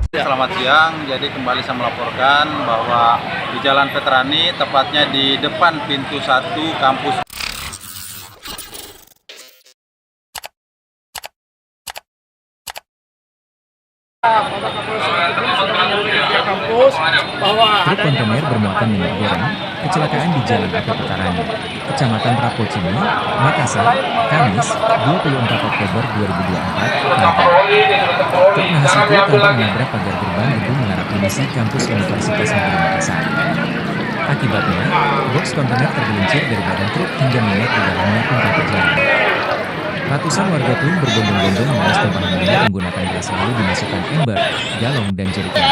Selamat siang, jadi kembali saya melaporkan bahwa di Jalan Veterani, tepatnya di depan pintu 1 kampus Truk kontainer bermuatan minyak goreng kecelakaan di Jalan Ake Petarani, Kecamatan Rapocini, Makassar, Kamis, 24 Oktober 2024, pagi. Truk nahas itu tampak menabrak pagar gerbang gedung menara Unisi kampus Universitas Negeri Makassar. Akibatnya, box kontainer tergelincir dari badan truk hingga minyak di dalamnya pun tak terjadi. Ratusan warga pun berbondong-bondong mengurus tumpahan minyak menggunakan gas lalu dimasukkan ember, galon, dan jerigen.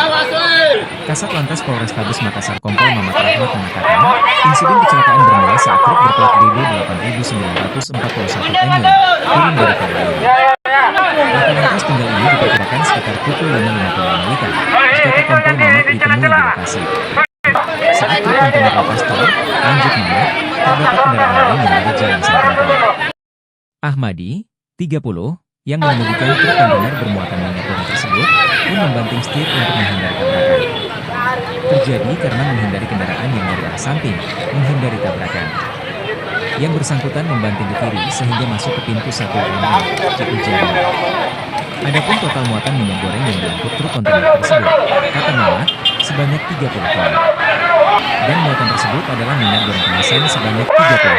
Kasat Lantas Polrestabes Makassar Kompol Mamat Rahmat mengatakan, insiden kecelakaan bermula saat truk berplat DD 8941 MW turun dari pavilion. Laka lantas tunggal ini diperkirakan sekitar pukul 5.50 WITA, jika Kompol Mamat ditemui di lokasi. Saat truk kontainer lepas tol, lanjut Mamat, terdapat kendaraan lain yang dari jalan Sangkontel. Ahmadi, 30, yang mengemudikan truk kontainer bermuatan minyak goreng tersebut, pun membanting setir untuk menghindari tabrakan. Terjadi karena menghindari kendaraan yang dari arah samping, menghindari tabrakan. Yang bersangkutan membanting ke kiri sehingga masuk ke pintu 1 UNM, Cikujari. Adapun total muatan minyak goreng yang diangkut truk kontainer tersebut, kata Mamat, sebanyak 30 ton. Dan muatan tersebut adalah minyak goreng kemasan sebanyak 30 ton.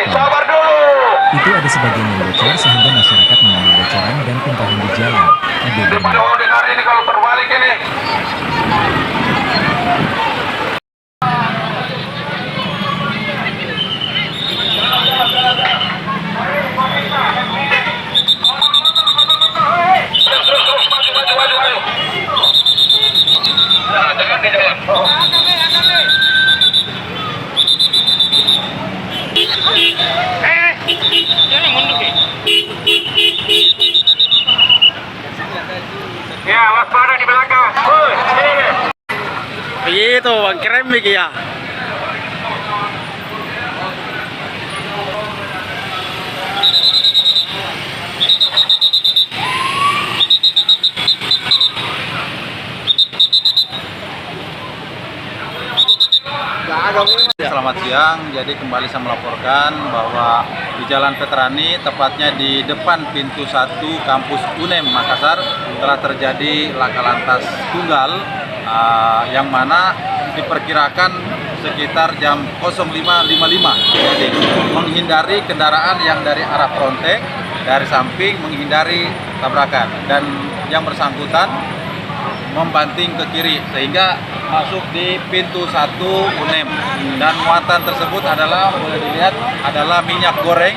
Itu ada sebagian yang bocor sehingga masyarakat mengambil bocoran dan tumpahan di jalan. Ya, waspada di belakang. begitu Bang, keren begitu ya. Selamat siang, jadi kembali saya melaporkan bahwa di Jalan Veterani, tepatnya di depan pintu 1 kampus UNEM Makassar, telah terjadi laka lantas tunggal yang mana diperkirakan sekitar jam 05.55. Jadi menghindari kendaraan yang dari arah fronte, dari samping, menghindari tabrakan, dan yang bersangkutan membanting ke kiri sehingga masuk di pintu 1 UNEM, dan muatan tersebut adalah, boleh dilihat, adalah minyak goreng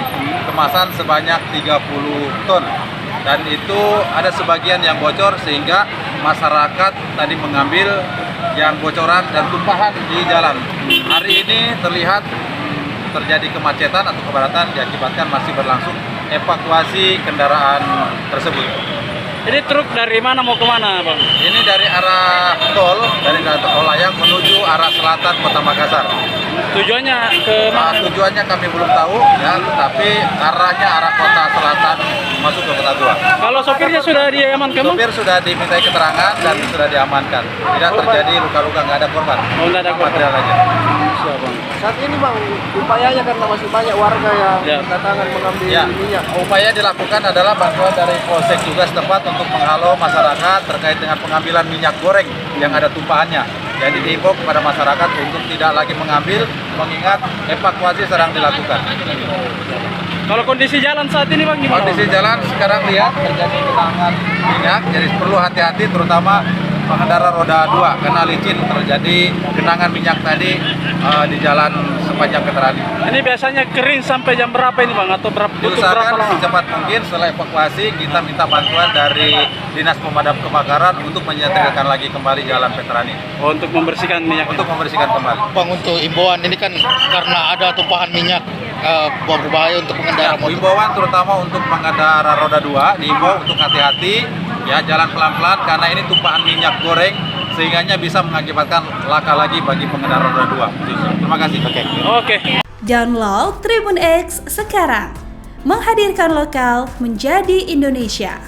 kemasan sebanyak 30 ton, dan itu ada sebagian yang bocor sehingga masyarakat tadi mengambil yang bocoran dan tumpahan di jalan. Hari ini terlihat terjadi kemacetan atau kepadatan diakibatkan masih berlangsung evakuasi kendaraan tersebut. Ini truk dari mana mau kemana, Bang? Ini dari arah tol, dari tol layang menuju arah selatan Kota Makassar. Tujuannya ke mana? Tujuannya kami belum tahu, ya, tetapi arahnya arah Kota Selatan masuk ke Kota Tua. Kalau sopirnya sudah diamankan, Bang? Sopir sudah dimintai keterangan dan sudah diamankan. Tidak terjadi luka-luka, nggak ada korban. Oh, nggak ada korban. Material aja. Bang. Saat ini Bang, upayanya karena masih banyak warga yang berdatangan mengambil minyak. Upaya dilakukan adalah bantuan dari Polsek juga setempat untuk menghalau masyarakat terkait dengan pengambilan minyak goreng yang ada tumpahannya. Jadi diimbau kepada masyarakat untuk tidak lagi mengambil, mengingat evakuasi sedang dilakukan. Kalau kondisi jalan saat ini, Bang, gimana? Kondisi jalan sekarang lihat terjadi genangan minyak, jadi perlu hati-hati terutama pengendara roda 2 karena licin, terjadi genangan minyak tadi di jalan sepanjang Veterani. Ini biasanya kering sampai jam berapa ini, Bang? Atau butuh berapa Diusahakan lama? secepat mungkin setelah evakuasi kita minta bantuan dari Dinas Pemadam Kebakaran untuk menyetrikakan lagi kembali jalan Veterani. Oh, untuk membersihkan minyak. Untuk membersihkan kembali. Bang, untuk imbauan ini kan karena ada tumpahan minyak berbahaya untuk pengendara motor. Himbauan terutama untuk pengendara roda 2 diimbau untuk hati-hati, ya, jalan pelan-pelan karena ini tumpahan minyak goreng sehingganya bisa mengakibatkan laka lagi bagi pengendara roda 2. Terima kasih. Oke. Download Tribun X sekarang. Menghadirkan lokal menjadi Indonesia.